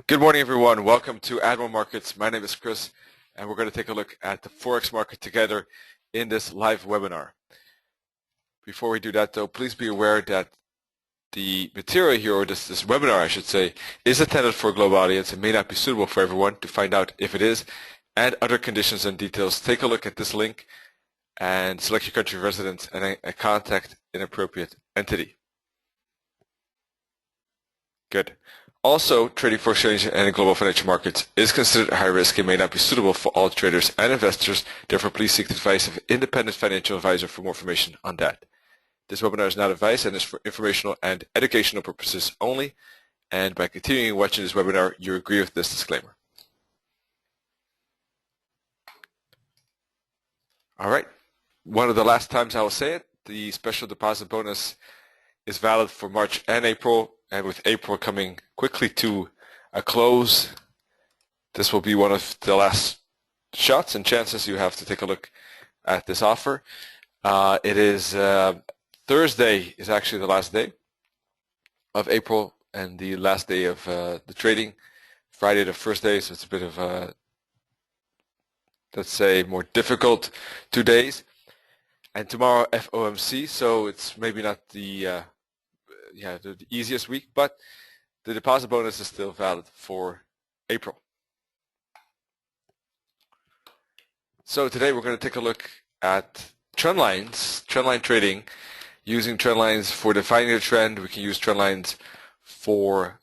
Good morning, everyone. Welcome to Admiral Markets. My name is Chris, and we're going to take a look at the Forex market together in this live webinar. Before we do that, though, please be aware that the material here, or this webinar, I should say, is intended for a global audience. It may not be suitable for everyone. To find out if it is and other conditions and details, take a look at this link and select your country of residence and contact an appropriate entity. Good. Also, trading for exchange and global financial markets is considered high risk and may not be suitable for all traders and investors. Therefore, please seek the advice of an independent financial advisor for more information on that. This webinar is not advice and is for informational and educational purposes only. And by continuing watching this webinar, you agree with this disclaimer. All right. One of the last times I will say it, the special deposit bonus is valid for March and April. And with April coming quickly to a close, this will be one of the last shots and chances you have to take a look at this offer. It is Thursday is actually the last day of April and the last day of the trading. Friday the first day, so it's a bit of a, let's say, more difficult 2 days. And tomorrow FOMC, so it's maybe not the easiest week, but the deposit bonus is still valid for April. So today we're going to take a look at trend lines, trend line trading. Using trend lines for defining a trend, we can use trend lines for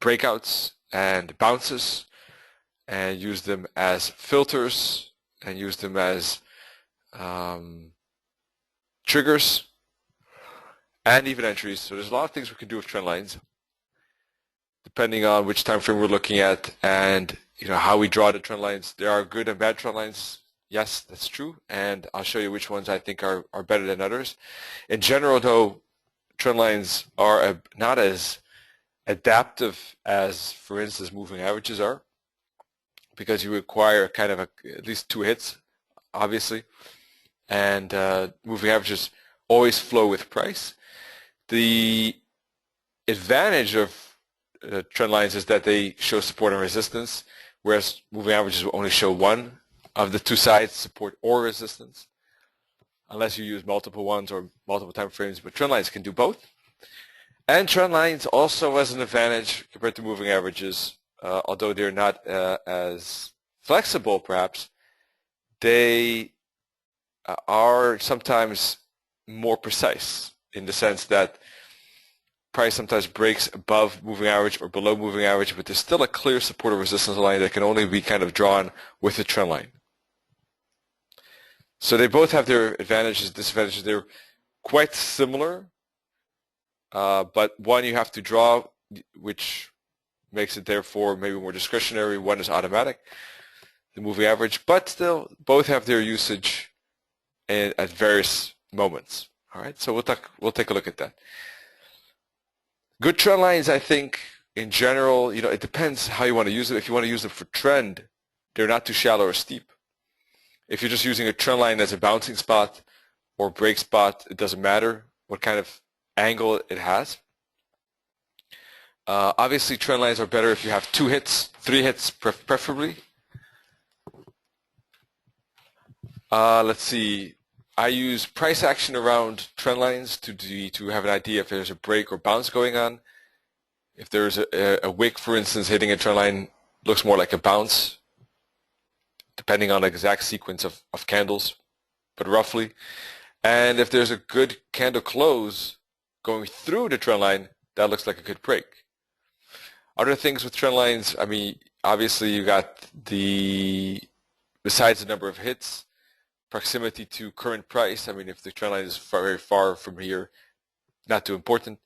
breakouts and bounces, and use them as filters, and use them as triggers, and even entries. So there's a lot of things we can do with trend lines, depending on which time frame we're looking at and how we draw the trend lines. There are good and bad trend lines. Yes, that's true, and I'll show you which ones I think are better than others. In general, though, trend lines are not as adaptive as, for instance, moving averages are, because you require kind of at least 2 hits, obviously, and moving averages always flow with price. The advantage of trend lines is that they show support and resistance, whereas moving averages will only show one of the 2 sides, support or resistance, unless you use multiple ones or multiple time frames, but trend lines can do both. And trend lines also has an advantage compared to moving averages, although they're not as flexible perhaps, they are sometimes more precise, in the sense that price sometimes breaks above moving average or below moving average, but there's still a clear support or resistance line that can only be kind of drawn with a trend line. So they both have their advantages and disadvantages. They're quite similar, but one you have to draw, which makes it therefore maybe more discretionary. One is automatic, the moving average, but still both have their usage at various moments. All right, so we'll take a look at that. Good trend lines, I think, in general, it depends how you want to use it. If you want to use them for trend, they're not too shallow or steep. If you're just using a trend line as a bouncing spot or break spot, it doesn't matter what kind of angle it has. Obviously, trend lines are better if you have 2 hits, 3 hits preferably. Let's see. I use price action around trend lines to have an idea if there's a break or bounce going on. If there's a wick, for instance, hitting a trend line, looks more like a bounce, depending on the exact sequence of candles, but roughly. And if there's a good candle close going through the trend line, that looks like a good break. Other things with trend lines, I mean, obviously you got besides the number of hits, proximity to current price. I mean, if the trend line is very far from here, not too important.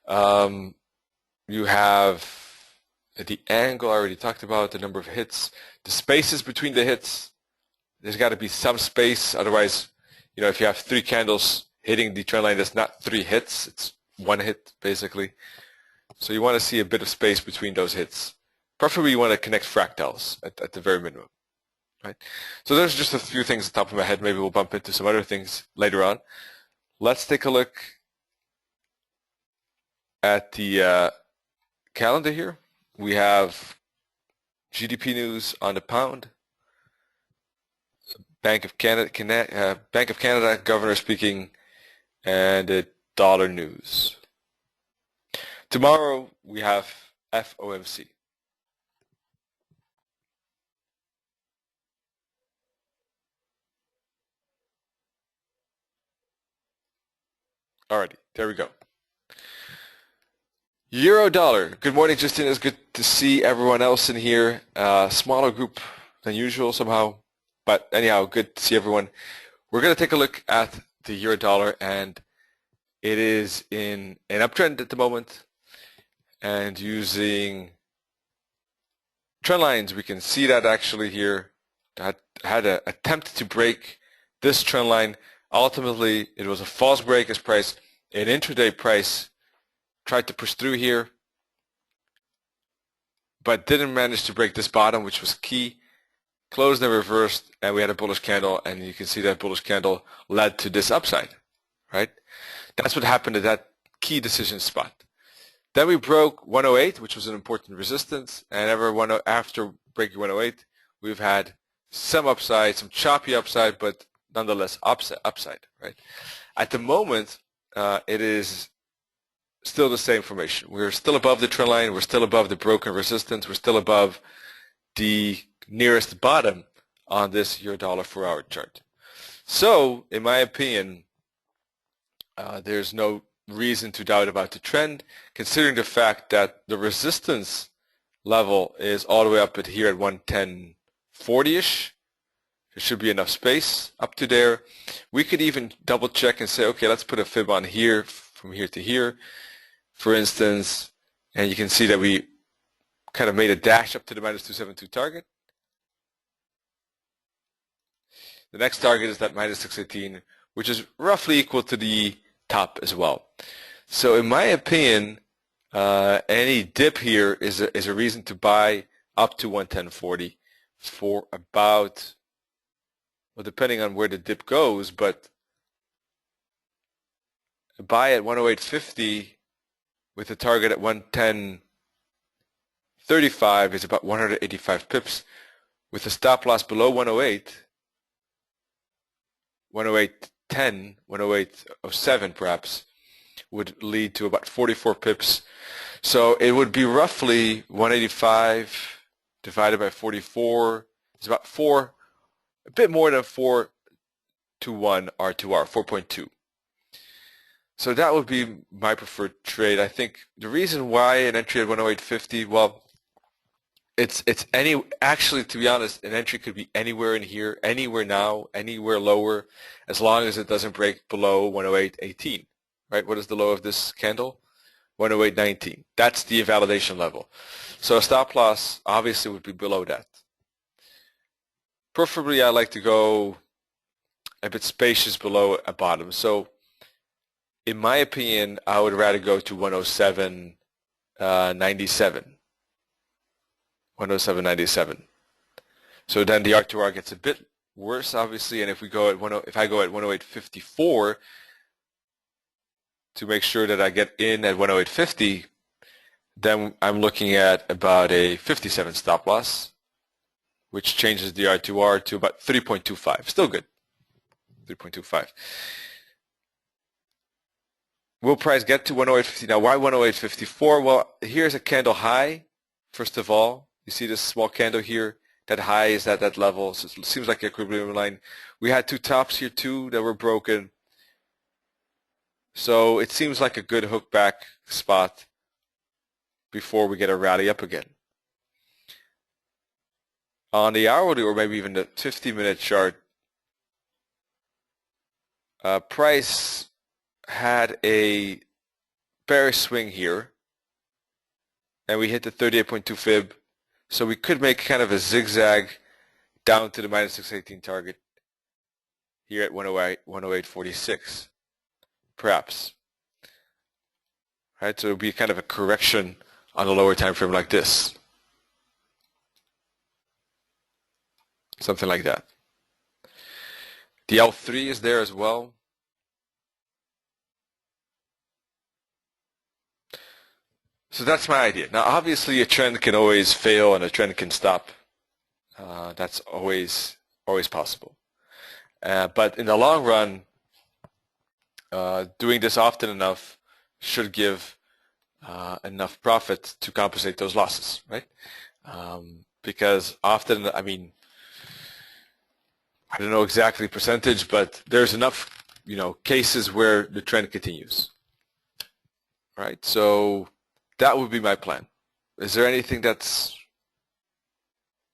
You have the angle I already talked about, the number of hits, the spaces between the hits. There's got to be some space, otherwise, if you have 3 candles hitting the trend line, that's not 3 hits, it's 1 hit basically. So you want to see a bit of space between those hits. Preferably you want to connect fractals at the very minimum. Right? So there's just a few things at the top of my head. Maybe we'll bump into some other things later on. Let's take a look at the calendar here. We have GDP news on the pound, Bank of Canada governor speaking, and the dollar news. Tomorrow we have FOMC. Alrighty, there we go. Euro dollar. Good morning, Justin. It's good to see everyone else in here. Smaller group than usual somehow, but anyhow, good to see everyone. We're going to take a look at the euro dollar, and it is in an uptrend at the moment. And using trend lines, we can see that actually here had an attempt to break this trend line. Ultimately, it was a false break as price. An intraday price tried to push through here, but didn't manage to break this bottom, which was key. Closed and reversed, and we had a bullish candle, and you can see that bullish candle led to this upside, right? That's what happened at that key decision spot. Then we broke 108, which was an important resistance, and after breaking 108, we've had some upside, some choppy upside, but nonetheless upside, right? At the moment, it is still the same formation. We're still above the trend line. We're still above the broken resistance. We're still above the nearest bottom on this euro dollar 4-hour chart. So, in my opinion, there's no reason to doubt about the trend, considering the fact that the resistance level is all the way up at here at 110.40-ish. There should be enough space up to there. We could even double check and say, okay, let's put a fib on here, from here to here, for instance, and you can see that we kind of made a dash up to the minus 272 target. The next target is that minus 618, which is roughly equal to the top as well. So in my opinion, any dip here is a reason to buy up to 110.40 for about, well, depending on where the dip goes, but buy at 108.50 with a target at 110.35 is about 185 pips. With a stop loss below 108, 108.10, 108.07 perhaps, would lead to about 44 pips. So it would be roughly 185 divided by 44. It's about a bit more than 4 to 1 R2R, 4.2. So that would be my preferred trade. I think the reason why an entry at 108.50, well, actually, to be honest, an entry could be anywhere in here, anywhere now, anywhere lower, as long as it doesn't break below 108.18, right? What is the low of this candle? 108.19. That's the invalidation level. So a stop loss obviously would be below that. Preferably, I like to go a bit spacious below a bottom. So in my opinion, I would rather go to 107.97. 107.97. So then the R2R gets a bit worse, obviously, and if I go at 108.54 to make sure that I get in at 108.50, then I'm looking at about a 57 stop loss, which changes the R2R to about 3.25. Still good, 3.25. Will price get to 108.50? Now, why 108.54? Well, here's a candle high, first of all. You see this small candle here? That high is at that level, so it seems like an equilibrium line. We had two tops here too that were broken. So it seems like a good hook back spot before we get a rally up again. On the hourly or maybe even the 50-minute chart, price had a bearish swing here, and we hit the 38.2 fib. So we could make kind of a zigzag down to the minus 618 target here at 108.46, perhaps. Right, so it would be kind of a correction on a lower time frame like this. Something like that. The L3 is there as well. So that's my idea. Now, obviously, a trend can always fail and a trend can stop. That's always possible. But in the long run, doing this often enough should give enough profit to compensate those losses, right? Because often, I mean, I don't know exactly percentage, but there's enough, cases where the trend continues, right? So that would be my plan. Is there anything that's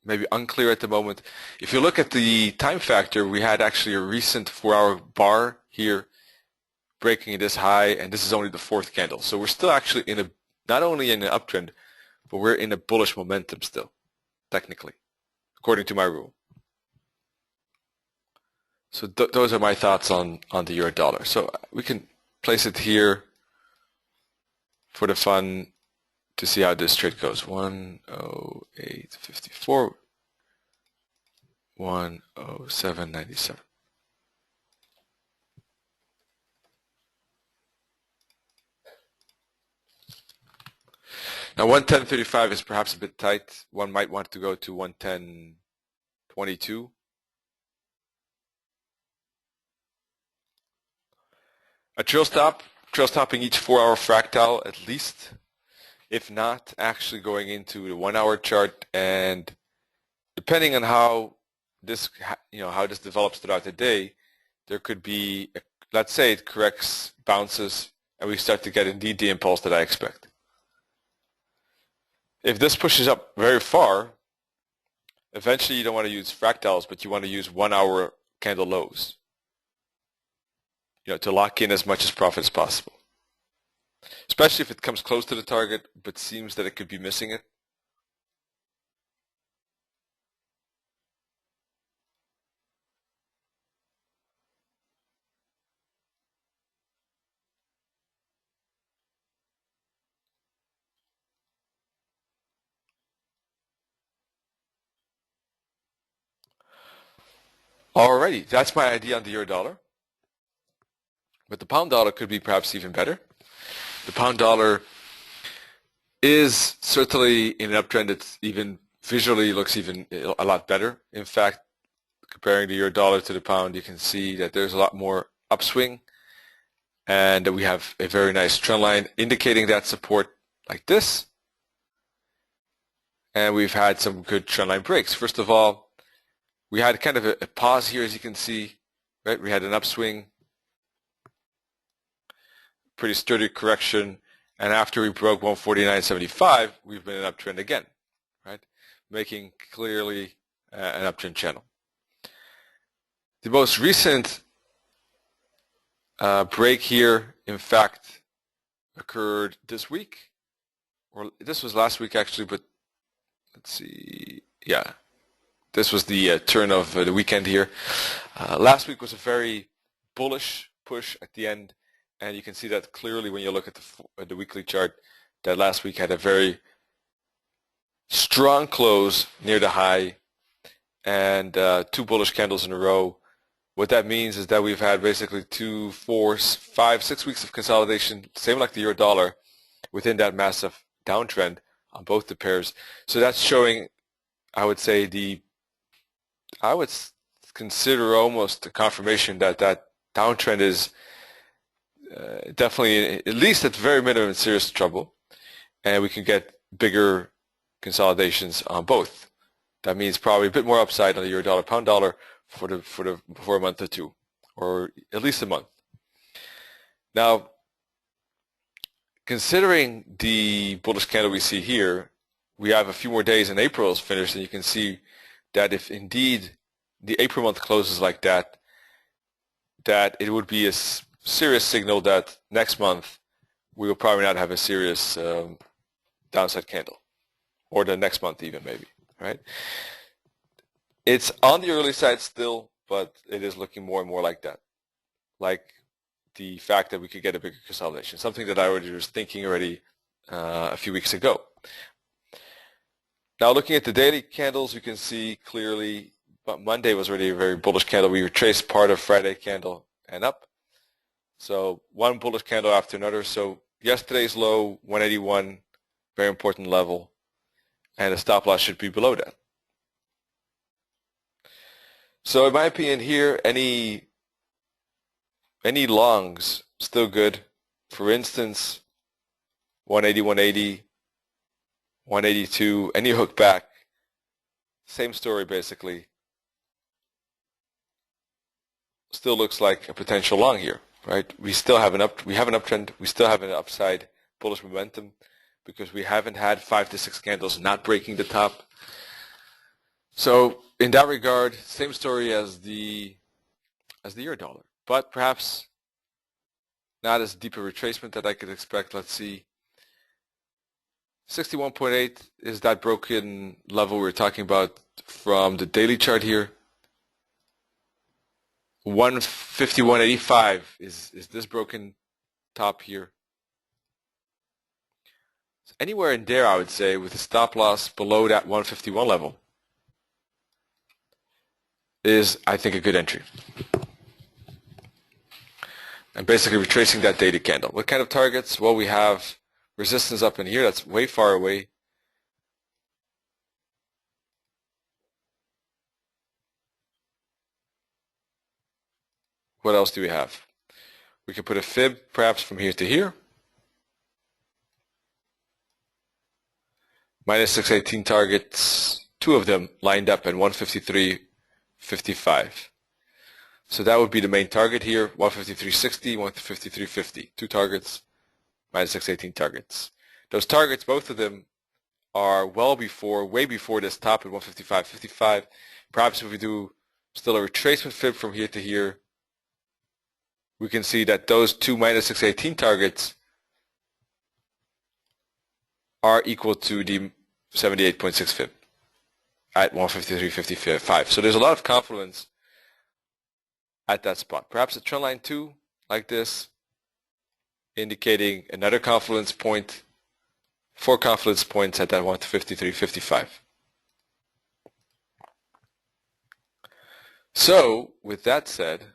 maybe unclear at the moment? If you look at the time factor, we had actually a recent 4-hour bar here breaking this high, and this is only the fourth candle. So we're still actually not only in an uptrend, but we're in a bullish momentum still, technically, according to my rule. So those are my thoughts on the euro dollar. So we can place it here for the fun to see how this trade goes. 108.54, 107.97. Now 110.35 is perhaps a bit tight. One might want to go to 110.22. A trail stopping each 4-hour fractal at least. If not, actually going into the 1-hour chart, and depending on how this develops throughout the day, there could be, let's say it corrects, bounces, and we start to get indeed the impulse that I expect. If this pushes up very far, eventually you don't want to use fractals, but you want to use 1-hour candle lows, to lock in as much as profit as possible. Especially if it comes close to the target, but seems that it could be missing it. Alrighty, that's my idea on the euro dollar. But the pound dollar could be perhaps even better. The pound dollar is certainly in an uptrend. It's even visually looks even a lot better. In fact, comparing the euro dollar to the pound, you can see that there's a lot more upswing, and that we have a very nice trend line indicating that support like this. And we've had some good trend line breaks. First of all, we had kind of a pause here, as you can see, right? We had an upswing, pretty sturdy correction, and after we broke 149.75, we've been in an uptrend again, right? Making clearly an uptrend channel. The most recent break here, in fact, occurred this week, or this was last week actually, but let's see, yeah. This was the turn of the weekend here. Last week was a very bullish push at the end, and you can see that clearly when you look at the weekly chart, that last week had a very strong close near the high and 2 bullish candles in a row. What that means is that we've had basically 2, 4, 5, 6 weeks of consolidation, same like the euro dollar, within that massive downtrend on both the pairs. So that's showing, I would say, I would consider almost a confirmation that that downtrend is definitely, at least at the very minimum, in serious trouble, and we can get bigger consolidations on both. That means probably a bit more upside on the euro dollar, pound dollar for a month or two, or at least a month. Now, considering the bullish candle we see here, we have a few more days and April is finished, and you can see that if indeed the April month closes like that, that it would be a serious signal that next month we will probably not have a serious downside candle, or the next month even maybe, right? It's on the early side still, but it is looking more and more like that, like the fact that we could get a bigger consolidation, something that I was thinking already a few weeks ago. Now looking at the daily candles, you can see clearly, but Monday was already a very bullish candle. We retraced part of Friday candle and up. So one bullish candle after another. So yesterday's low, 181, very important level, and the stop loss should be below that. So in my opinion here, any longs still good. For instance, 180, 180, 182, any hook back, same story basically. Still looks like a potential long here, right? We have an uptrend, we still have an upside bullish momentum because we haven't had 5 to 6 candles not breaking the top. So in that regard, same story as the euro dollar, but perhaps not as deep a retracement that I could expect. Let's see. 61.8 is that broken level we were talking about from the daily chart here. 151.85 is this broken top here. So anywhere in there, I would say, with a stop loss below that 151 level is, I think, a good entry. And basically retracing that daily candle. What kind of targets? Well, we have resistance up in here. That's way far away. What else do we have? We can put a fib perhaps from here to here. Minus 618 targets, 2 of them lined up at 153.55. So that would be the main target here, 153.60, 153.50. 2 targets, minus 618 targets. Those targets, both of them, are way before this top at 155.55. Perhaps if we do still a retracement fib from here to here, we can see that those 2 minus 618 targets are equal to the 78.6 fib at 153.55. So there's a lot of confluence at that spot. Perhaps a trend line 2 like this, indicating another confluence point, 4 confluence points at that 153.55. So with that said,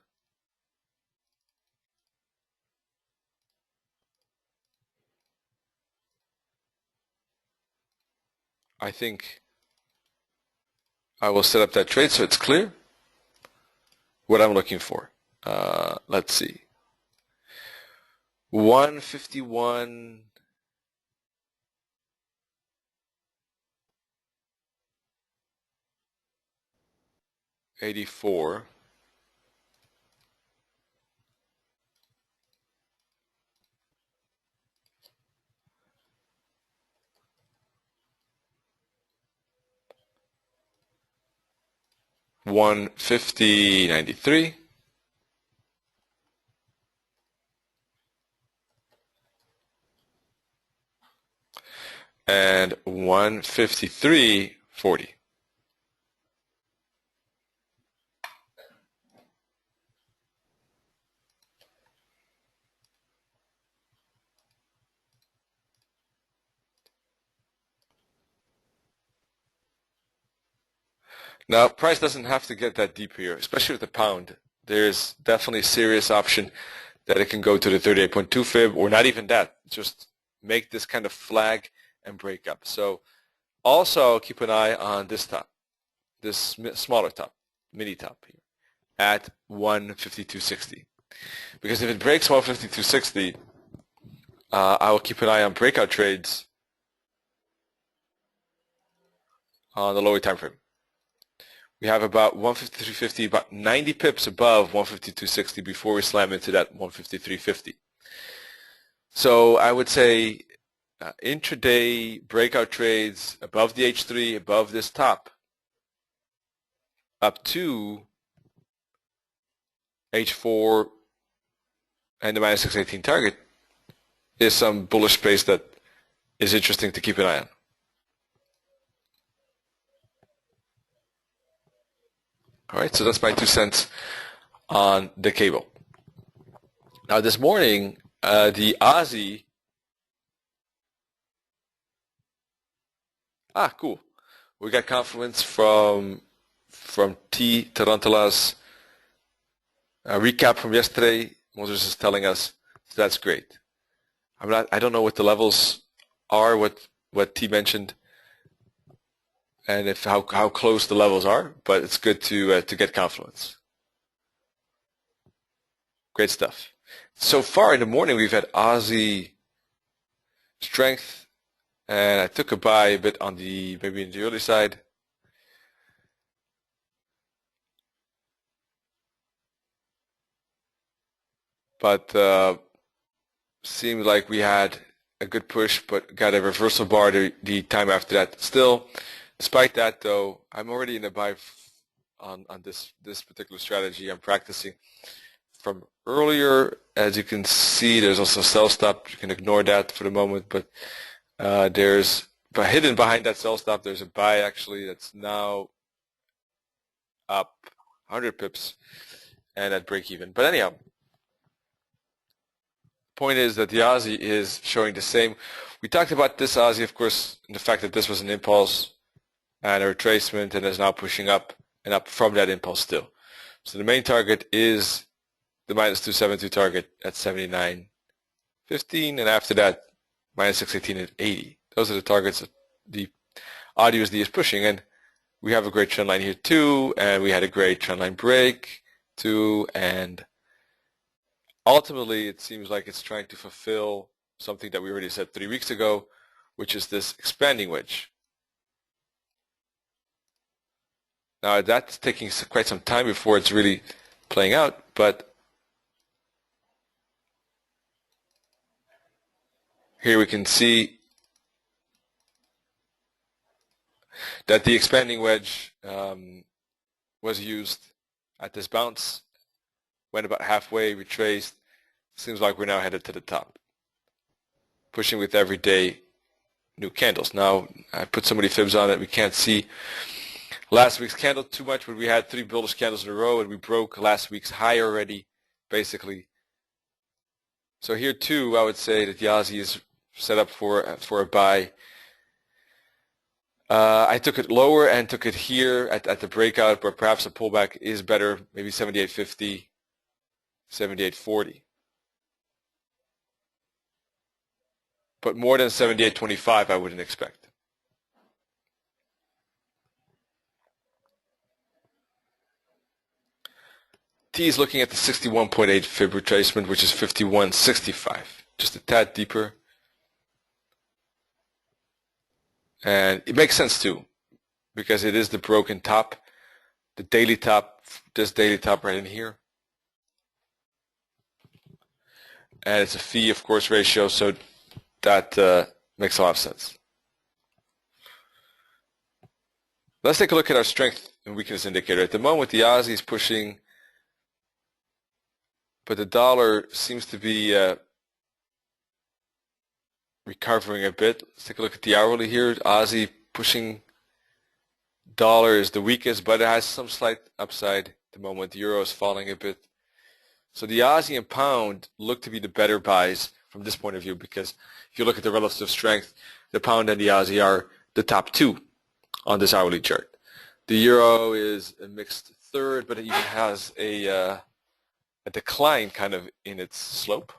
I think I will set up that trade so it's clear what I'm looking for. Let's see. 151.84. $150.93 and $153.40. Now, price doesn't have to get that deep here, especially with the pound. There's definitely a serious option that it can go to the 38.2 fib, or not even that. Just make this kind of flag and break up. So also keep an eye on this top, this smaller top, mini top here, at 152.60. Because if it breaks 152.60, I will keep an eye on breakout trades on the lower time frame. We have about 153.50, about 90 pips above 152.60 before we slam into that 153.50. So I would say intraday breakout trades above the H3, above this top, up to H4 and the minus 618 target is some bullish space that is interesting to keep an eye on. All right, so that's my 2 cents on the cable. Now this morning, the Aussie, cool. We got confluence from T. Tarantalas recap from yesterday. Moses is telling us, so that's great. I don't know what the levels are, what what T mentioned, and if how close the levels are. But it's good to get confluence. Great stuff. So far in the morning, we've had Aussie strength, and I took a buy a bit on the maybe in the early side. But seemed like we had a good push, but got a reversal bar the time after that. Still, despite that, though, I'm already in a buy on this particular strategy. I'm practicing from earlier. As you can see, there's also a sell stop. You can ignore that for the moment, but hidden behind that sell stop, there's a buy actually that's now up 100 pips and at break even. But anyhow, point is that the Aussie is showing the same. We talked about this Aussie, of course, and the fact that this was an impulse and a retracement and is now pushing up and up from that impulse still. So the main target is the minus 272 target at 79.15, and after that, minus 618 at 80. Those are the targets that the AUDUSD is pushing, and we have a great trend line here too, and we had a great trend line break too, and ultimately, it seems like it's trying to fulfill something that we already said 3 weeks ago, which is this expanding wedge. Now, that's taking quite some time before it's really playing out, but here we can see that the expanding wedge was used at this bounce, went about halfway, retraced. Seems like we're now headed to the top, pushing with every day new candles. Now, I put so many fibs on it, we can't see last week's candle too much, but we had 3 bullish candles in a row, and we broke last week's high already, basically. So here too, I would say that the Aussie is set up for a buy. I took it lower and took it here at the breakout, but perhaps a pullback is better, maybe 78.50, 78.40. But more than 78.25 I wouldn't expect. T is looking at the 61.8 fib retracement, which is 51.65, just a tad deeper. And it makes sense too, because it is the broken top, the daily top, this daily top right in here. And it's a fee, of course, ratio, so that makes a lot of sense. Let's take a look at our strength and weakness indicator. At the moment, the Aussie is pushing, but the dollar seems to be recovering a bit. Let's take a look at the hourly here. Aussie pushing, dollar is the weakest, but it has some slight upside at the moment. The euro is falling a bit. So the Aussie and pound look to be the better buys from this point of view, because if you look at the relative strength, the pound and the Aussie are the top 2 on this hourly chart. The euro is a mixed third, but it even has a decline kind of in its slope.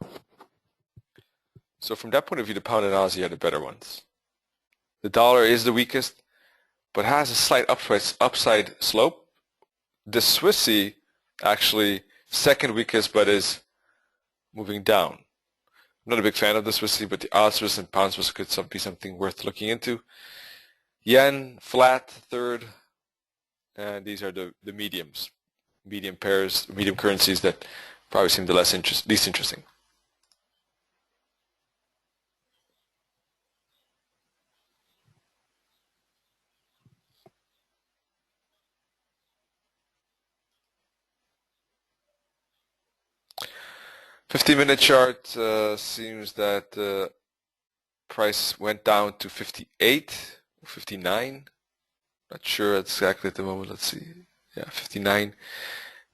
So from that point of view, the pound and Aussie are the better ones. The dollar is the weakest, but has a slight upside slope. The Swissy actually second weakest, but is moving down. I'm not a big fan of the Swissy, but the Swiss and pound Swiss could be something worth looking into. Yen flat third, and these are the mediums, medium pairs, medium currencies that probably seem the least interesting. $15-minute chart seems that price went down to 58 or 59. Not sure exactly at the moment. Let's see. Yeah, 59.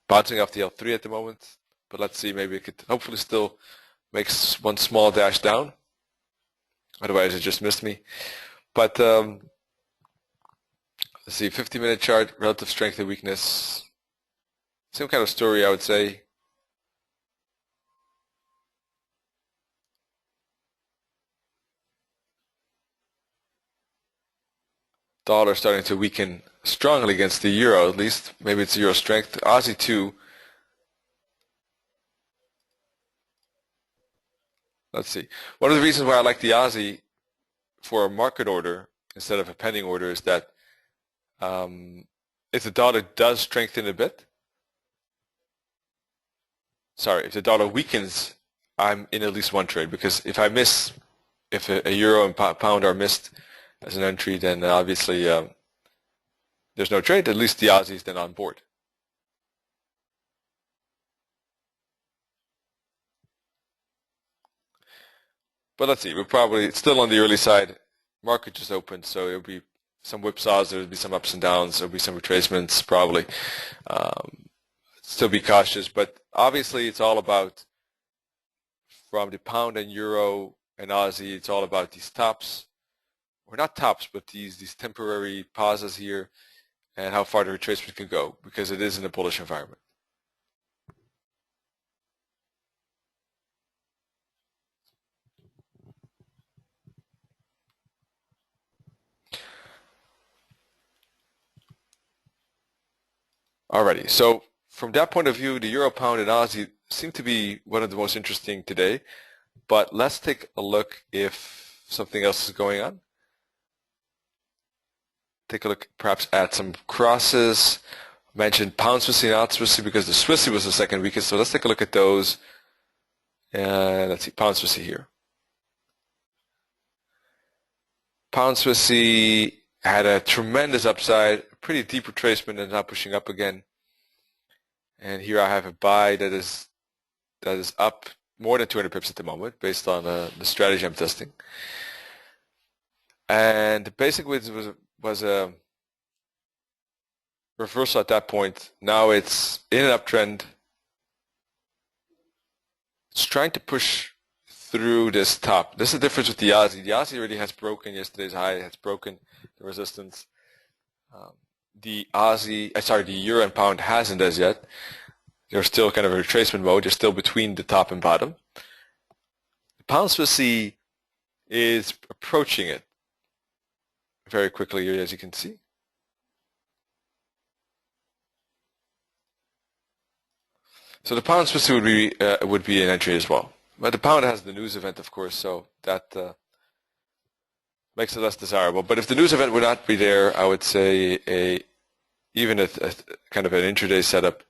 Bouncing off the L3 at the moment. But let's see. Maybe it could hopefully still make one small dash down. Otherwise, it just missed me. But let's see. 50-minute chart, relative strength and weakness. Same kind of story, I would say. Dollar starting to weaken strongly against the euro, at least. Maybe it's euro strength. Aussie too. Let's see. One of the reasons why I like the Aussie for a market order instead of a pending order is that if the dollar does strengthen a bit, if the dollar weakens, I'm in at least one trade, because if a euro and pound are missed as an entry, then obviously there's no trade. At least the Aussie is then on board. But let's see, it's still on the early side. Market just opened, so it'll be some whipsaws, there'll be some ups and downs, there'll be some retracements probably. Still be cautious, but obviously it's all about, from the pound and euro and Aussie, it's all about these tops, or not tops, but these temporary pauses here, and how far the retracement can go, because it is in a bullish environment. Alrighty, so from that point of view, the euro, pound, and Aussie seem to be one of the most interesting today, but let's take a look if something else is going on. Take a look perhaps at some crosses. I mentioned pound Swissy and out Swissy because the Swissy was the second weakest, so let's take a look at those. And let's see, pound Swissy here. Pound Swissy had a tremendous upside, pretty deep retracement, and now pushing up again. And here I have a buy that is up more than 200 pips at the moment, based on the strategy I'm testing. And basically it was a reversal at that point. Now it's in an uptrend. It's trying to push through this top. This is the difference with the Aussie. The Aussie already has broken yesterday's high. It has broken the resistance. The euro and pound hasn't as yet. They're still kind of a retracement mode. They're still between the top and bottom. The pound Swissy is approaching it very quickly here, as you can see. So the pound Swissy would be an entry as well. But the pound has the news event, of course, so that makes it less desirable. But if the news event would not be there, I would say even a kind of an intraday setup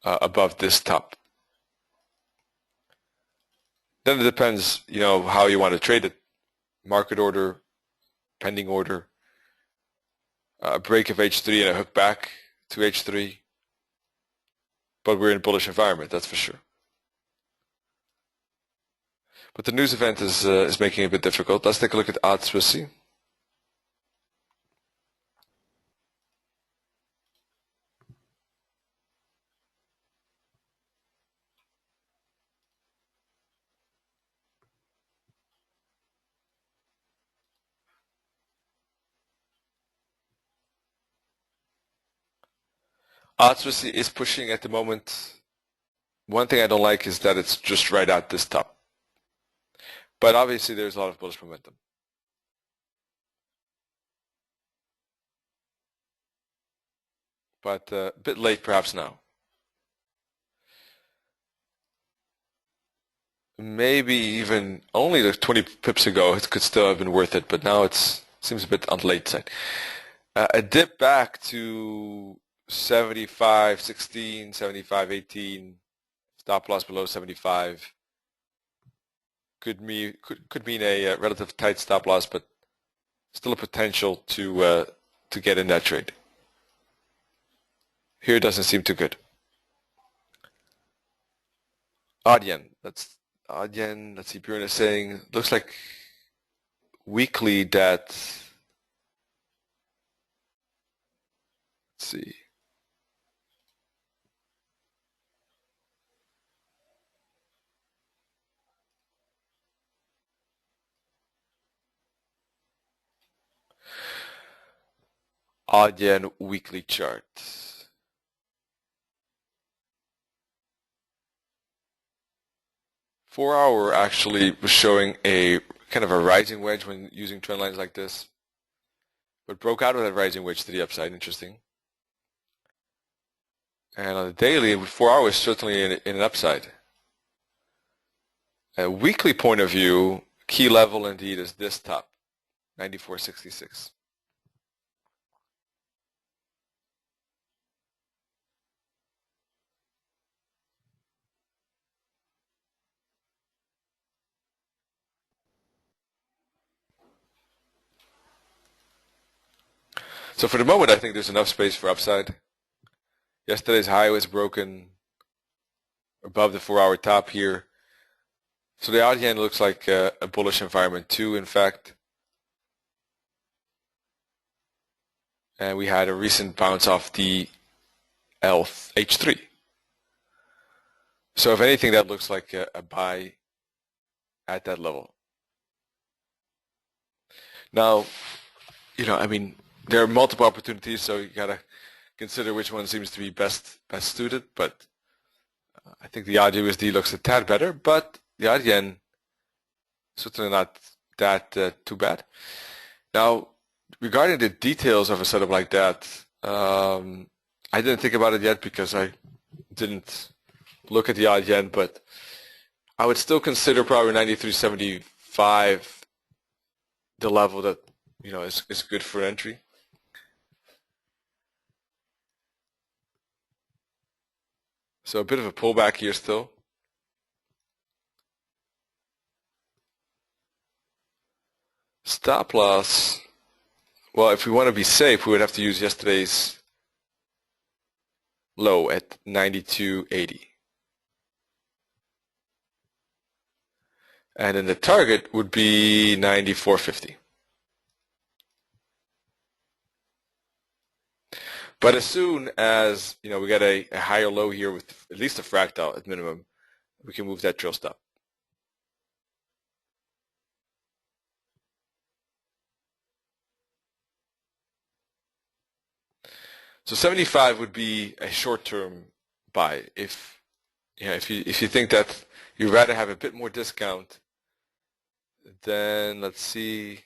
above this top. Then it depends, how you want to trade it. Market order, pending order, a break of H3 and a hook back to H3. But we're in a bullish environment, that's for sure. But the news event is making it a bit difficult. Let's take a look at AUD Swissy. AUD Swissy is pushing at the moment. One thing I don't like is that it's just right at this top. But obviously there's a lot of bullish momentum. But a bit late perhaps now. Maybe even only 20 pips ago it could still have been worth it, but now it seems a bit on the late side. A dip back to 75.16, 75.18, stop loss below 75 could mean a relative tight stop loss, but still a potential to get in that trade. Here it doesn't seem too good. AUD yen. Let's see. Bjorn is saying looks like weekly that. Let's see. AUD yen weekly chart. 4-hour actually was showing a kind of a rising wedge when using trend lines like this, but broke out of that rising wedge to the upside. Interesting. And on the daily, with 4 hours, certainly in an upside. A weekly point of view, key level indeed is this top, 94.66. So for the moment, I think there's enough space for upside. Yesterday's high was broken above the 4-hour top here. So the RDN looks like a bullish environment too, in fact. And we had a recent bounce off the H3. So if anything, that looks like a buy at that level. Now, I mean, there are multiple opportunities, so you gotta consider which one seems to be best suited. But I think the AUD USD looks a tad better, but the AUD yen certainly not that too bad. Now, regarding the details of a setup like that, I didn't think about it yet because I didn't look at the AUD yen, but I would still consider probably 93.75 the level that is good for entry. So a bit of a pullback here still. Stop loss. Well, if we want to be safe, we would have to use yesterday's low at 92.80. And then the target would be 94.50. But as soon as we get a higher low here with at least a fractal at minimum, we can move that trail stop. So 75 would be a short-term buy if you think that you'd rather have a bit more discount. Then let's see.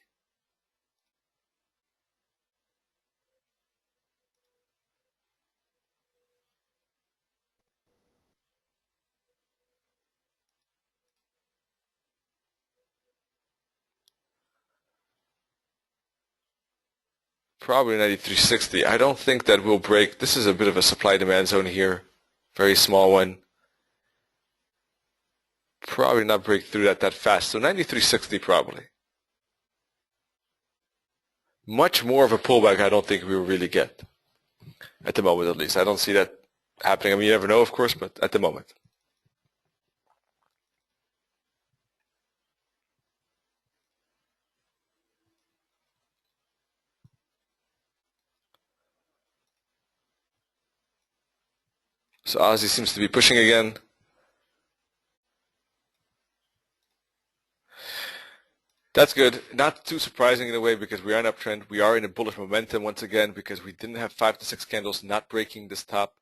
Probably 93.60. I don't think that will break. This is a bit of a supply-demand zone here. Very small one. Probably not break through that fast. So 93.60 probably. Much more of a pullback I don't think we will really get. At the moment at least. I don't see that happening. I mean, you never know, of course, but at the moment. So Aussie seems to be pushing again. That's good. Not too surprising in a way because we are in uptrend. We are in a bullish momentum once again because we didn't have 5 to 6 candles not breaking this top.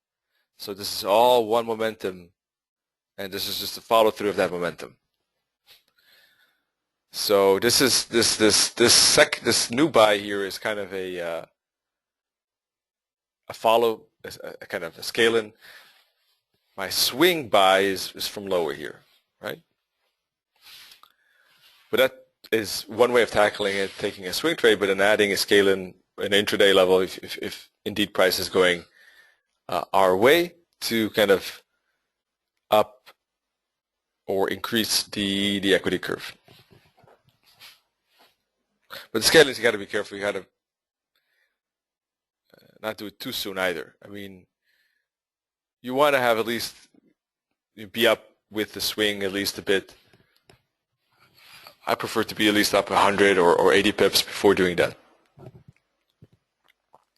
So this is all one momentum, and this is just a follow through of that momentum. So this is this new buy here is kind of a follow, a kind of a scale in. My swing buy is from lower here, right? But that is one way of tackling it, taking a swing trade, but then adding a scale in an intraday level if indeed price is going our way to kind of up or increase the equity curve. But the scaling, you got to be careful. You got to not do it too soon either. I mean, you want to have at least be up with the swing at least a bit. I prefer to be at least up 100 or 80 pips before doing that.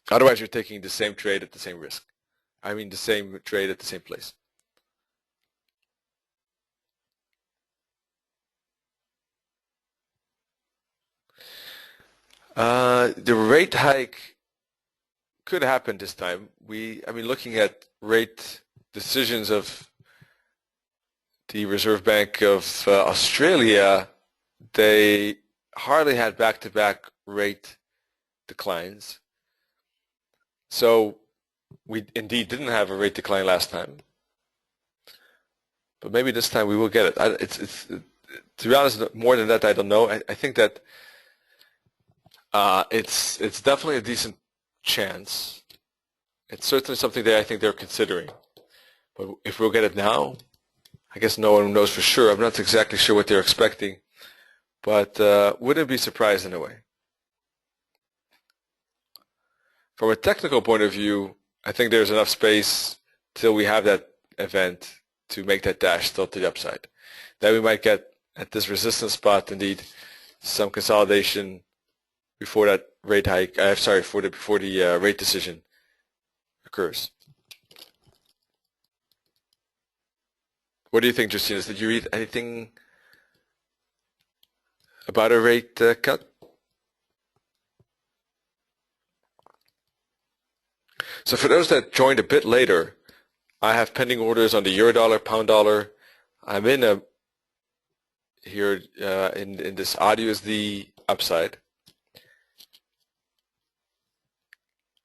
Otherwise, you're taking the same trade at the same risk. I mean, the same trade at the same place. The rate hike could happen this time. I mean, looking at rate decisions of the Reserve Bank of Australia, they hardly had back-to-back rate declines. So we indeed didn't have a rate decline last time, but maybe this time we will get it. To be honest, more than that, I don't know. I think that it's definitely a decent chance. It's certainly something that I think they're considering. But if we'll get it now, I guess no one knows for sure. I'm not exactly sure what they're expecting, but wouldn't be surprised in a way. From a technical point of view, I think there's enough space till we have that event to make that dash still to the upside. Then we might get at this resistance spot indeed some consolidation before that rate hike. Before the rate decision occurs. What do you think, Justinas? Did you read anything about a rate cut? So for those that joined a bit later, I have pending orders on the euro dollar, pound dollar. I'm in here in this audio is the upside.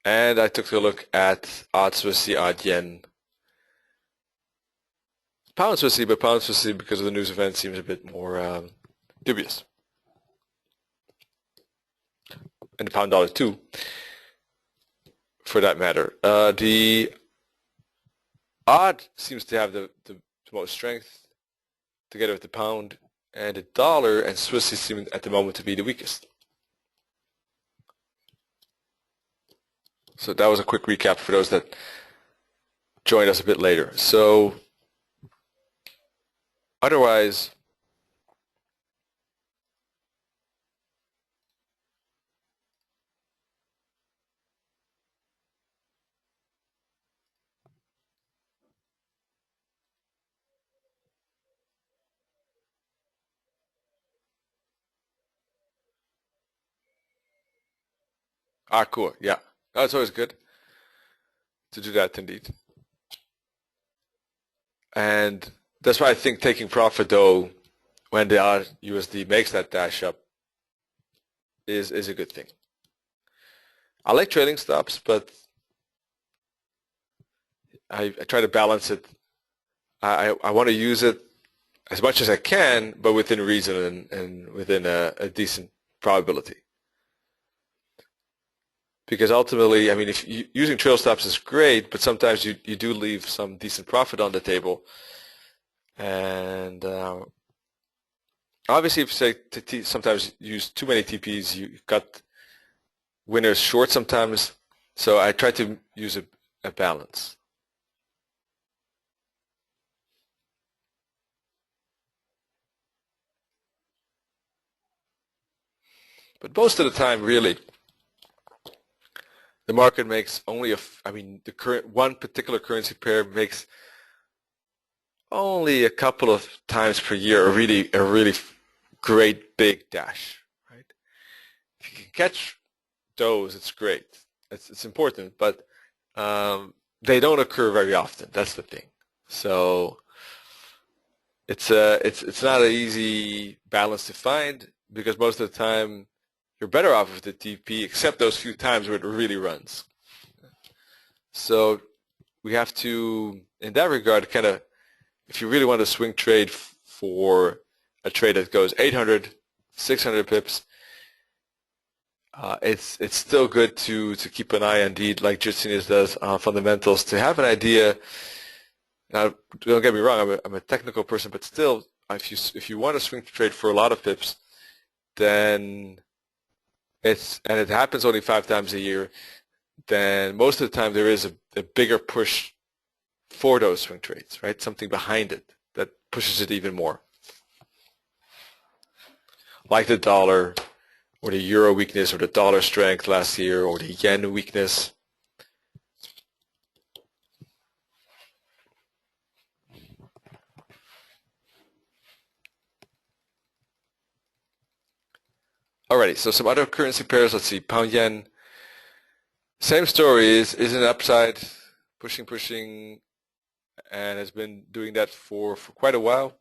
And I took a look at AUD Swissy, AUD Yen. Pound Swissy, but Pound Swissy because of the news event seems a bit more dubious. And the pound dollar too, for that matter. The AUD seems to have the most strength together with the pound, and the dollar and Swissy seem at the moment to be the weakest. So that was a quick recap for those that joined us a bit later. So otherwise, cool, yeah. That's always good to do that indeed. And that's why I think taking profit though when the USD makes that dash up is a good thing. I like trailing stops, but I try to balance it. I want to use it as much as I can, but within reason and within a decent probability. Because ultimately, I mean, if using trail stops is great, but sometimes you do leave some decent profit on the table. And obviously, if you say sometimes use too many TPs, you've got winners short sometimes. So I try to use a balance. But most of the time, really, the market makes only the current one particular currency pair makes only a couple of times per year a really great big dash, right? If you can catch those, it's great. It's important, but they don't occur very often. That's the thing. So it's not an easy balance to find because most of the time you're better off with the TP, except those few times where it really runs. So we have to, in that regard, kind of, if you really want to swing trade for a trade that goes 800, 600 pips, it's still good to keep an eye, indeed, like Justinas does, on fundamentals, to have an idea. Now, don't get me wrong, I'm a technical person, but still, if you want to swing trade for a lot of pips, then and it happens only 5 times a year, then most of the time there is a bigger push for those swing trades, right? Something behind it that pushes it even more. Like the dollar, or the euro weakness, or the dollar strength last year, or the yen weakness. Alrighty, so some other currency pairs. Let's see, pound yen. Same story, is an upside, pushing, and has been doing that for quite a while.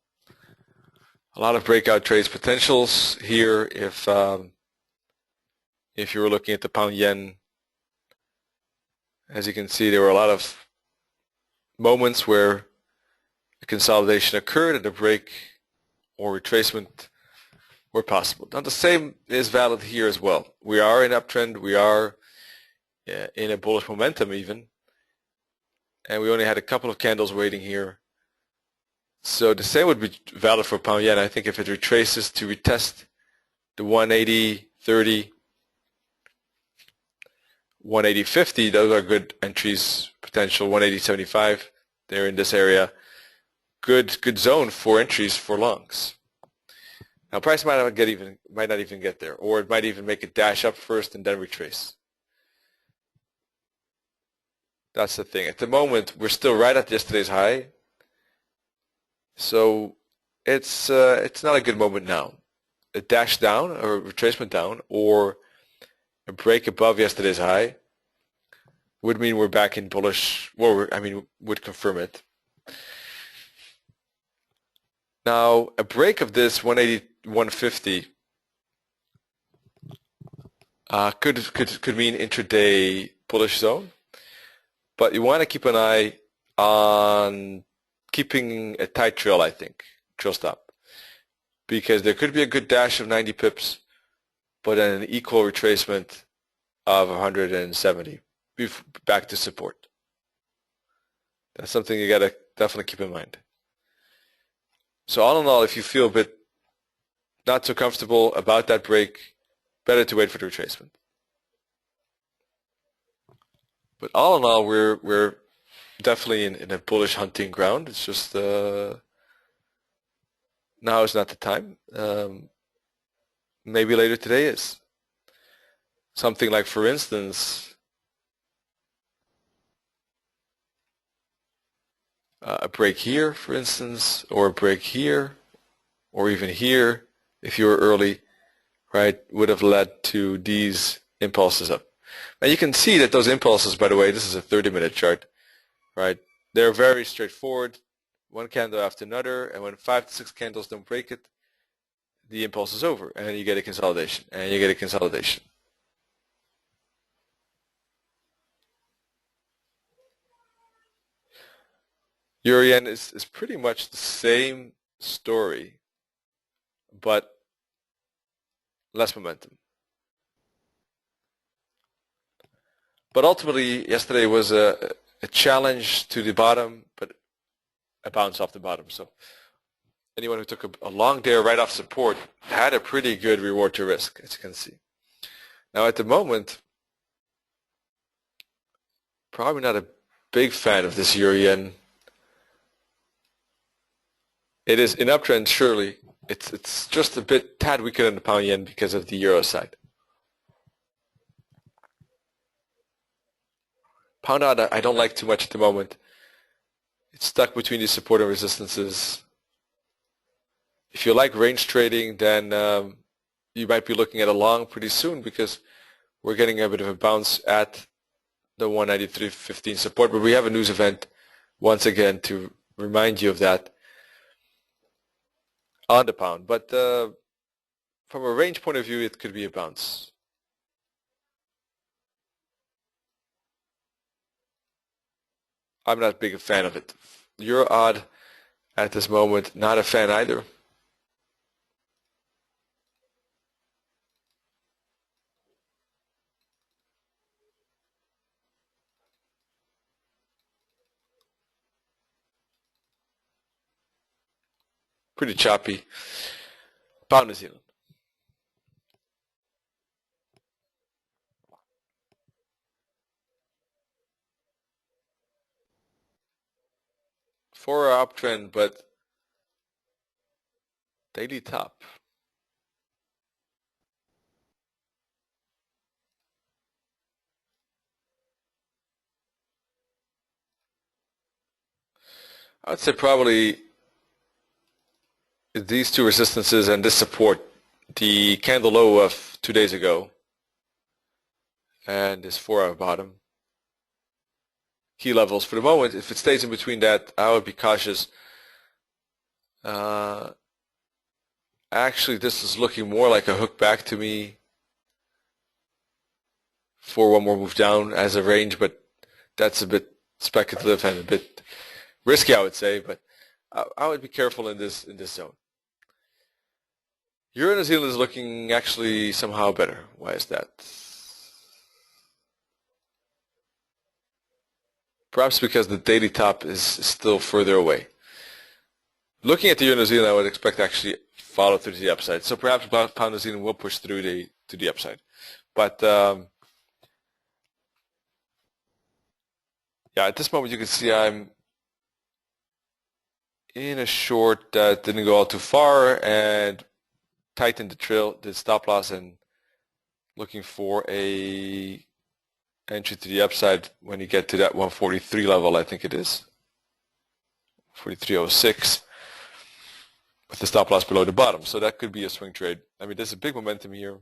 A lot of breakout trades potentials here if you were looking at the pound yen. As you can see, there were a lot of moments where a consolidation occurred and a break or retracement were possible. Now the same is valid here as well. We are in uptrend, we are in a bullish momentum even, and we only had a couple of candles waiting here. So the same would be valid for pound yen. I think if it retraces to retest the 180.30, 180.50, those are good entries potential. 180.75, they're in this area. Good zone for entries for longs. Now price might not even get there, or it might even make a dash up first and then retrace. That's the thing. At the moment, we're still right at yesterday's high, so it's not a good moment now. A dash down or a retracement down, or a break above yesterday's high would mean we're back in bullish. Well, would confirm it. Now, a break of this 180, 150 could mean intraday bullish zone, but you want to keep an eye on keeping a tight trail, I think, trail stop, because there could be a good dash of 90 pips, but then an equal retracement of 170 back to support. That's something you got to definitely keep in mind. So all in all, if you feel a bit not so comfortable about that break, better to wait for the retracement. But all in all, we're definitely in a bullish hunting ground. It's just now is not the time. Maybe later today is. Something like, for instance, a break here, for instance, or a break here, or even here, if you were early, right, would have led to these impulses up. Now you can see that those impulses, by the way, this is a 30-minute chart, right? They're very straightforward, one candle after another, and when 5 to 6 candles don't break it, the impulse is over, and you get a consolidation, and you get a consolidation. Euro yen is pretty much the same story, but less momentum. But ultimately, yesterday was a challenge to the bottom, but a bounce off the bottom. So anyone who took a long day right off support had a pretty good reward to risk, as you can see. Now at the moment, probably not a big fan of this Euro yen. It is in uptrend, surely. It's just a bit tad weaker than the pound yen because of the euro side. Pound odd I don't like too much at the moment. It's stuck between these support and resistances. If you like range trading, then you might be looking at a long pretty soon, because we're getting a bit of a bounce at the 193.15 support. But we have a news event once again to remind you of that on the pound. But from a range point of view, it could be a bounce. I'm not big a fan of it. Euro odd at this moment, not a fan either. Pretty choppy. Pound New Zealand. For our uptrend, but daily top. I'd say probably these two resistances and this support, the candle low of 2 days ago and this 4-hour bottom, key levels. For the moment, if it stays in between that, I would be cautious. Actually, this is looking more like a hook back to me for one more move down as a range, but that's a bit speculative and a bit risky, I would say. But I would be careful in this zone. Euro New Zealand is looking actually somehow better. Why is that? Perhaps because the daily top is still further away. Looking at the Euro New Zealand, I would expect actually follow through to the upside. So perhaps Pound New Zealand will push through to the upside. But yeah, at this moment you can see I'm in a short that didn't go all too far and tightened the stop loss, and looking for a entry to the upside when you get to that 143 level, I think it is 43.06, with the stop loss below the bottom. So that could be a swing trade. I mean, there's a big momentum here.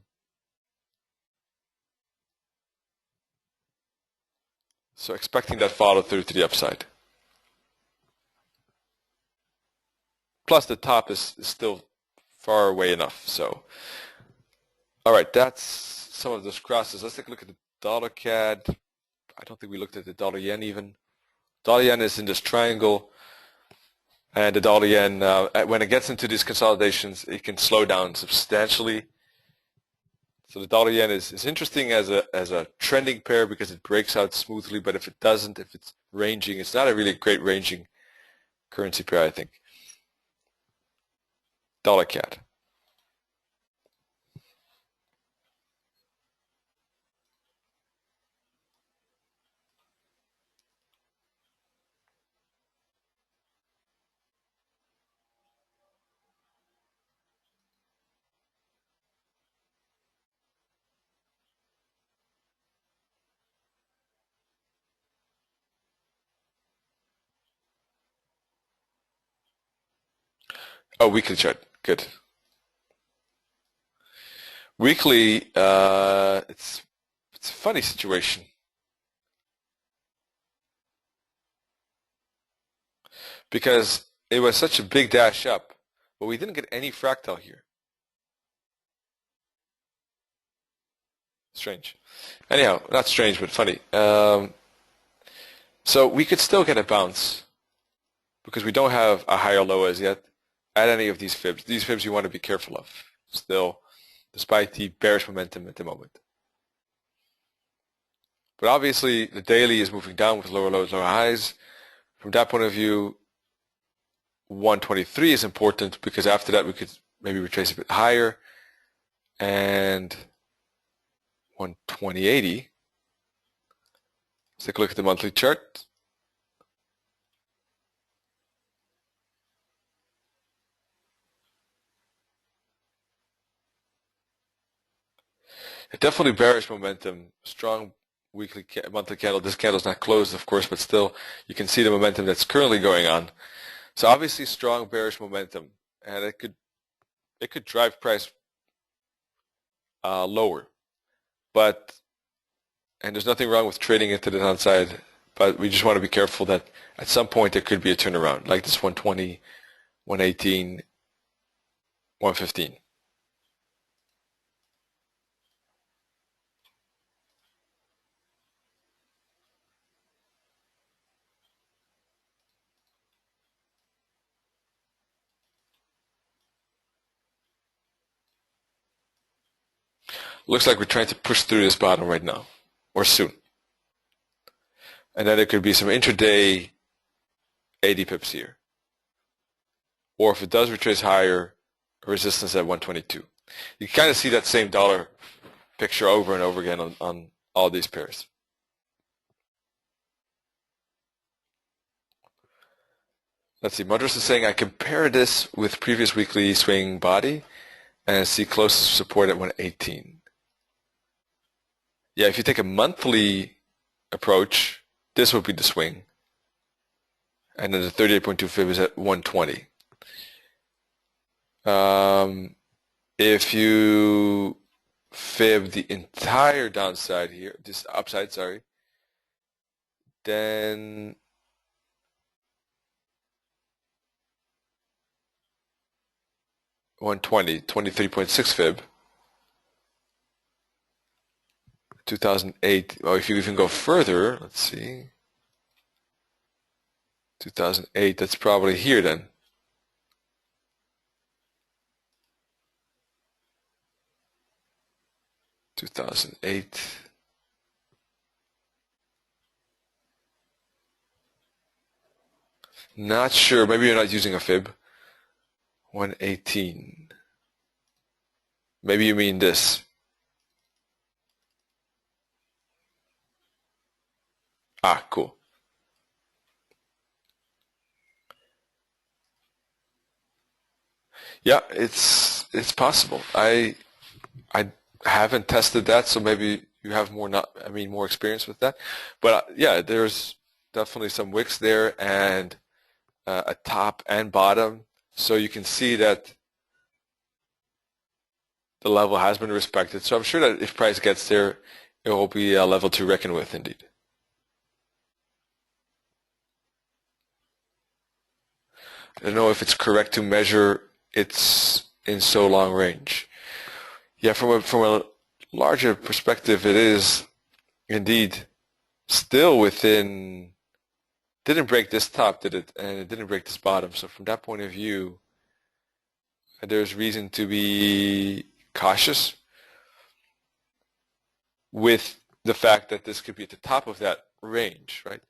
So expecting that follow through to the upside. Plus the top is still far away enough. So, all right, that's some of those crosses. Let's take a look at the dollar CAD. I don't think we looked at the dollar yen even. Dollar yen is in this triangle, and the dollar yen, when it gets into these consolidations, it can slow down substantially. So the dollar yen is interesting as a trending pair because it breaks out smoothly, but if it doesn't, if it's ranging, it's not a really great ranging currency pair, I think. Dollar CAD. Oh, weekly chart. Good. Weekly, it's a funny situation because it was such a big dash up, but we didn't get any fractal here. Strange. Anyhow, not strange, but funny. So we could still get a bounce because we don't have a higher low as yet at any of these fibs. These fibs you want to be careful of still, despite the bearish momentum at the moment. But obviously the daily is moving down with lower lows, lower highs. From that point of view, 123 is important because after that we could maybe retrace a bit higher, and 120.80. Let's take a look at the monthly chart. Definitely bearish momentum, strong weekly, monthly candle. This candle is not closed, of course, but still you can see the momentum that's currently going on. So obviously strong bearish momentum, and it could drive price lower. And there's nothing wrong with trading into the downside, but we just want to be careful that at some point there could be a turnaround, like this 120, 118, 115. Looks like we're trying to push through this bottom right now, or soon. And then there could be some intraday 80 pips here. Or if it does retrace higher, resistance at 122. You can kind of see that same dollar picture over and over again on all these pairs. Let's see, Madras is saying I compare this with previous weekly swing body and see closest support at 118. Yeah, if you take a monthly approach, this would be the swing. And then the 38.2 fib is at 120. If you fib the entire downside here, this upside, sorry, then $120, 23.6 fib. 2008, or if you even go further, let's see, 2008, that's probably here then. 2008. Not sure, maybe you're not using a fib. 118. Maybe you mean this. Ah, cool. Yeah, it's possible. I haven't tested that, so maybe you have more experience with that. But yeah, there's definitely some wicks there and a top and bottom, so you can see that the level has been respected. So I'm sure that if price gets there, it will be a level to reckon with indeed. I don't know if it's correct to measure it's in so long range. Yeah, from a larger perspective, it is indeed still within. Didn't break this top, did it? And it didn't break this bottom. So from that point of view, there's reason to be cautious with the fact that this could be at the top of that range, right?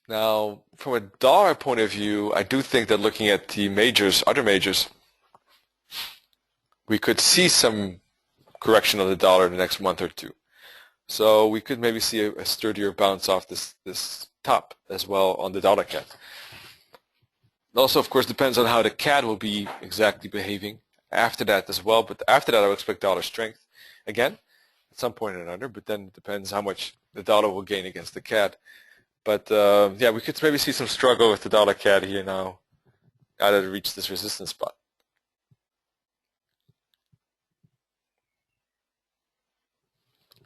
Now, from a dollar point of view, I do think that looking at the majors, other majors, we could see some correction of the dollar in the next month or two. So we could maybe see a sturdier bounce off this top as well on the dollar CAD. It also, of course, depends on how the CAD will be exactly behaving after that as well. But after that, I would expect dollar strength again at some point or another. But then it depends how much the dollar will gain against the CAD. But yeah, we could maybe see some struggle with the dollar CAD here now, now that it reached this resistance spot.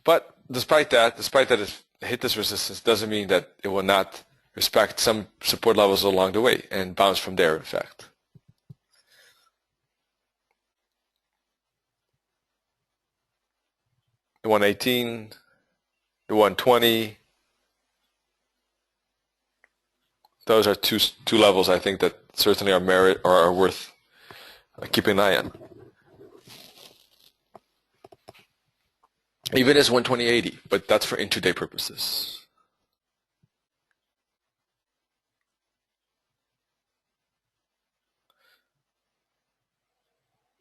But despite that it hit this resistance doesn't mean that it will not respect some support levels along the way and bounce from there, in fact. The 118, the 120, those are two levels I think that certainly are worth keeping an eye on. Even as 120.80, but that's for intraday purposes.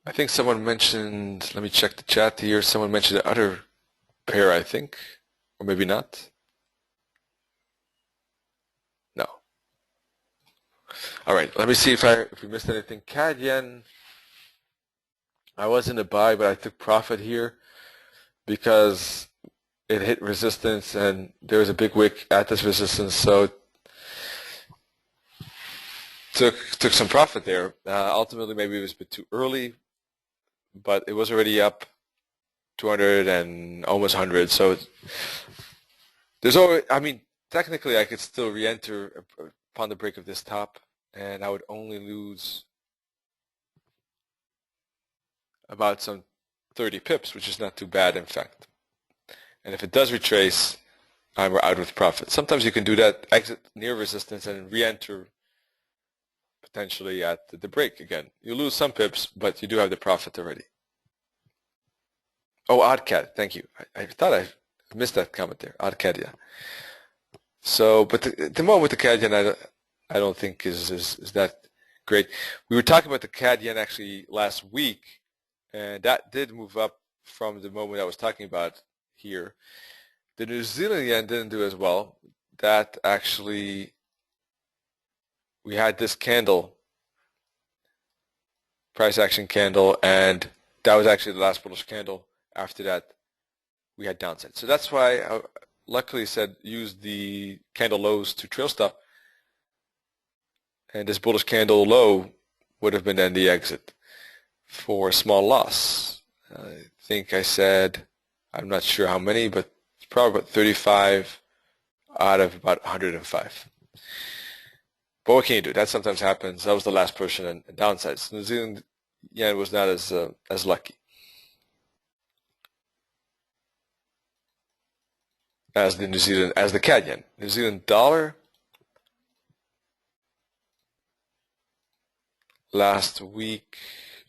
I think someone mentioned, let me check the chat here, someone mentioned the other pair, I think, or maybe not. No. All right, let me see if we missed anything. CAD yen, I was in a buy, but I took profit here because it hit resistance and there was a big wick at this resistance, so took some profit there. Ultimately, maybe it was a bit too early, but it was already up 200 and almost 100. So there's always, I mean, technically I could still re-enter upon the break of this top, and I would only lose about some 30 pips, which is not too bad, in fact. And if it does retrace, I'm out with profit. Sometimes you can do that, exit near resistance and re-enter potentially at the break again. You lose some pips, but you do have the profit already. Oh, OddCAD, thank you. I thought I missed that comment there. OddCAD, yeah. So, but the moment with the CAD yen, I don't think is that great. We were talking about the CAD yen actually last week, and that did move up from the moment I was talking about here. The New Zealand yen didn't do as well. That actually, we had this candle, price action candle, and that was actually the last bullish candle. After that, we had downside. So that's why I luckily said use the candle lows to trail stop. And this bullish candle low would have been then the exit for a small loss. I think I said, I'm not sure how many, but it's probably about 35 out of about 105. But what can you do? That sometimes happens. That was the last push and downsides. New Zealand yen was not as lucky as the CAD yen. New Zealand dollar last week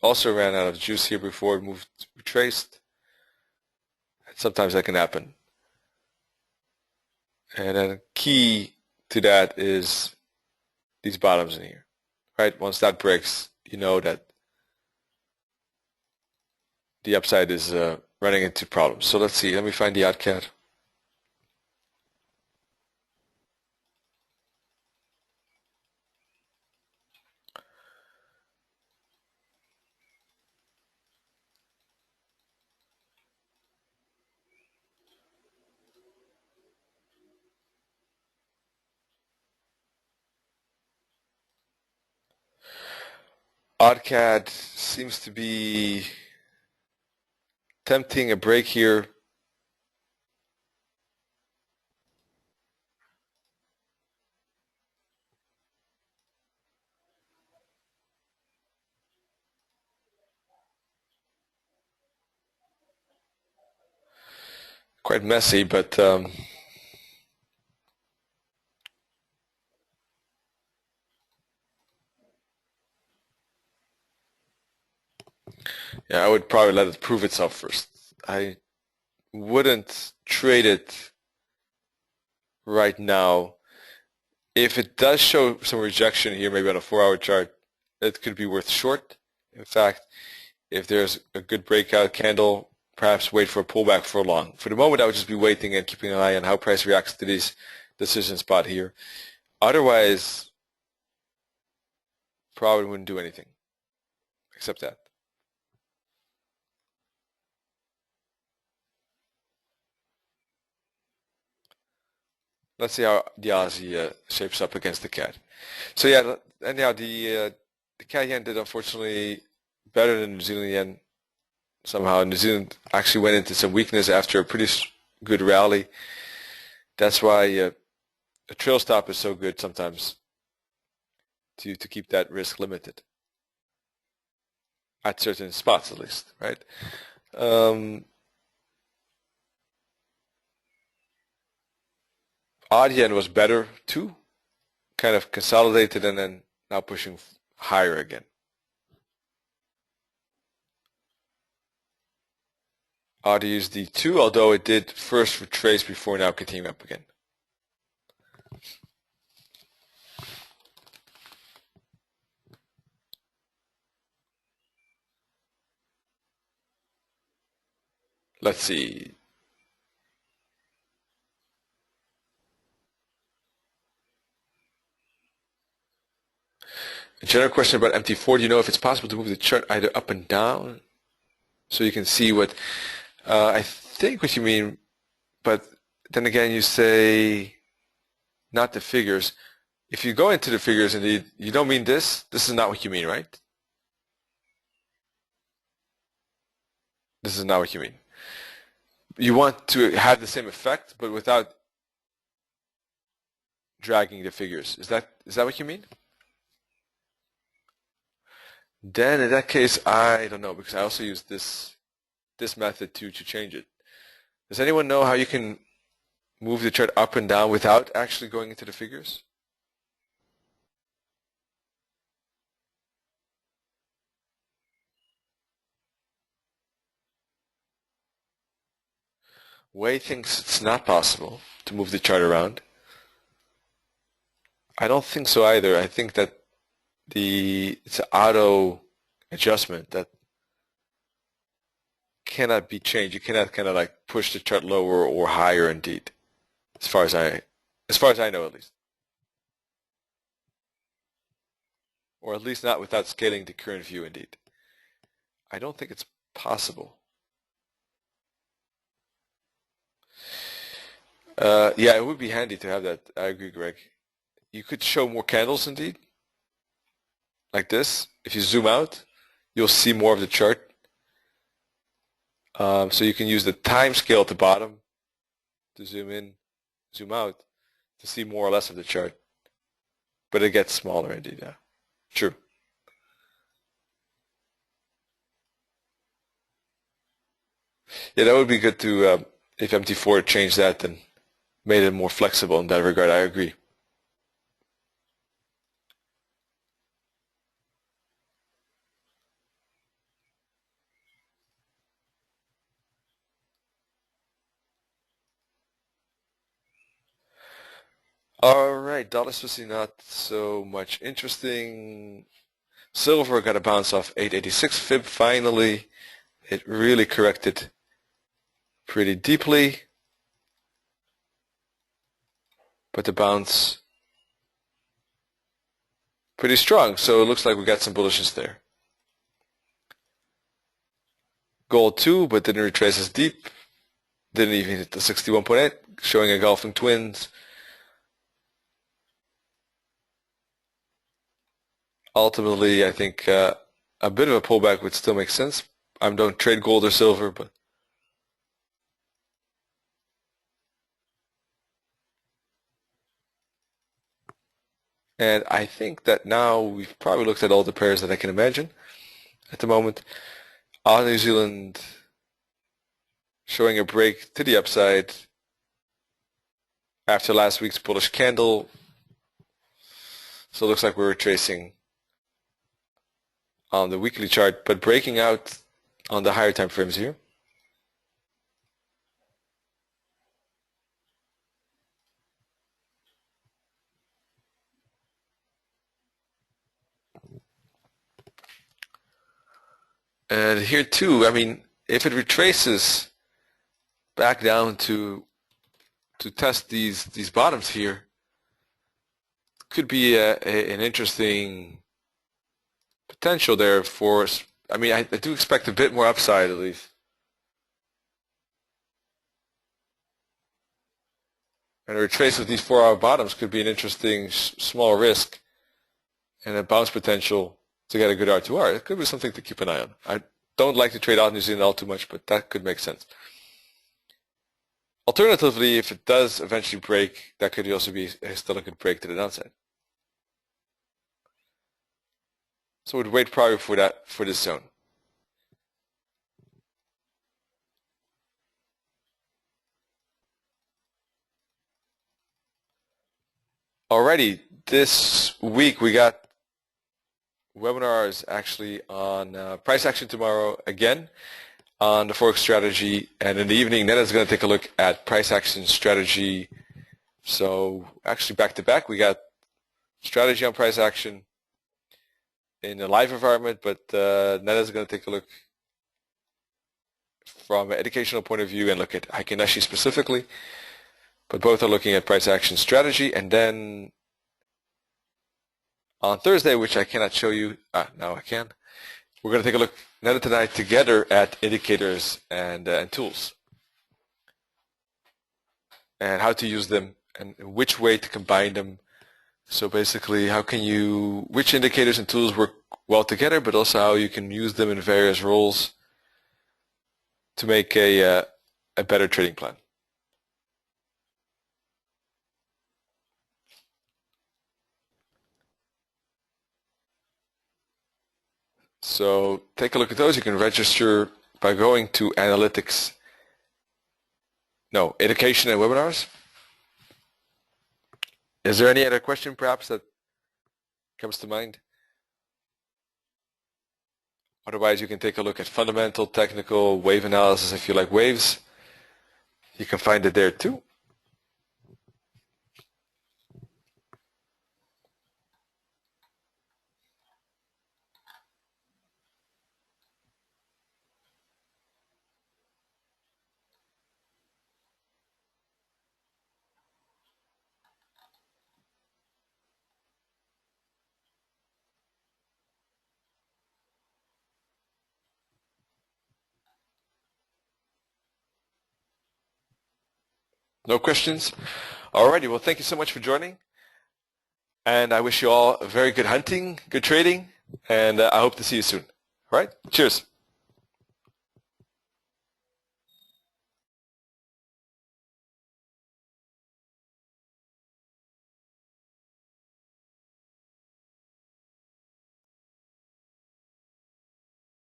also ran out of juice here before it moved retraced. Sometimes that can happen. And then key to that is these bottoms in here, right? Once that breaks, you know that the upside is running into problems. So let's see. Let me find the odd CAD. OddCAD seems to be tempting a break here. Quite messy, but yeah, I would probably let it prove itself first. I wouldn't trade it right now. If it does show some rejection here, maybe on a 4-hour chart, it could be worth short. In fact, if there's a good breakout candle, perhaps wait for a pullback for long. For the moment, I would just be waiting and keeping an eye on how price reacts to these decision spot here. Otherwise, probably wouldn't do anything except that. Let's see how the Aussie shapes up against the CAD. So yeah, anyhow, the CAD yen did unfortunately better than New Zealand yen. Somehow New Zealand actually went into some weakness after a pretty good rally. That's why a trail stop is so good sometimes to keep that risk limited at certain spots, at least, right? Odd yen was better too, kind of consolidated and then now pushing higher again. Odd USD2, although it did first retrace before now continuing up again. Let's see. A general question about MT4. Do you know if it's possible to move the chart either up and down so you can see what I think what you mean, but then again you say not the figures. If you go into the figures, indeed, you don't mean this. This is not what you mean, right? This is not what you mean. You want to have the same effect, but without dragging the figures. Is that what you mean? Then in that case, I don't know, because I also use this method to change it. Does anyone know how you can move the chart up and down without actually going into the figures? Wei thinks it's not possible to move the chart around. I don't think so either. I think that it's an auto adjustment that cannot be changed. You cannot kind of like push the chart lower or higher indeed, as far as I know at least. Or at least not without scaling the current view indeed. I don't think it's possible. Yeah, it would be handy to have that. I agree, Greg. You could show more candles indeed, like this. If you zoom out, you'll see more of the chart. So you can use the time scale at the bottom to zoom in, zoom out. to see more or less of the chart. But it gets smaller indeed, yeah. True. Yeah, that would be good to, if MT4 changed that and made it more flexible in that regard. I agree. All right, dollar Swissy not so much interesting. Silver got a bounce off 886 fib finally. It really corrected pretty deeply. But the bounce pretty strong, so it looks like we got some bullishness there. Gold too, but didn't retrace as deep. Didn't even hit the 61.8, showing a engulfing twins. Ultimately, I think a bit of a pullback would still make sense. I don't trade gold or silver, but and I think that now we've probably looked at all the pairs that I can imagine at the moment. New Zealand showing a break to the upside after last week's bullish candle. So it looks like we're retracing on the weekly chart, but breaking out on the higher time frames here. And here too, I mean, if it retraces back down to test these bottoms here, could be an interesting potential there for us. I mean, I do expect a bit more upside at least. And a retrace of these 4-hour bottoms could be an interesting small risk and a bounce potential to get a good R2R. It could be something to keep an eye on. I don't like to trade out New Zealand all too much, but that could make sense. Alternatively, if it does eventually break, that could also be still a good break to the downside. So we'd wait probably for this zone. Alrighty, this week we got webinars actually on price action tomorrow again on the Forex strategy, and in the evening Ned is going to take a look at price action strategy. So actually back to back, we got strategy on price action in a live environment, but Ned is going to take a look from an educational point of view and look at Heikin Ashi specifically. But both are looking at price action strategy. And then on Thursday, which I cannot show you, now I can, we're going to take a look, Ned and I, together at indicators and tools and how to use them and which way to combine them. So basically, which indicators and tools work well together, but also how you can use them in various roles to make a better trading plan. So take a look at those. You can register by going to education and webinars. Is there any other question perhaps that comes to mind? Otherwise, you can take a look at fundamental, technical, wave analysis if you like waves. You can find it there too. No questions? Alrighty, well, thank you so much for joining. And I wish you all very good hunting, good trading, and I hope to see you soon. All right, cheers.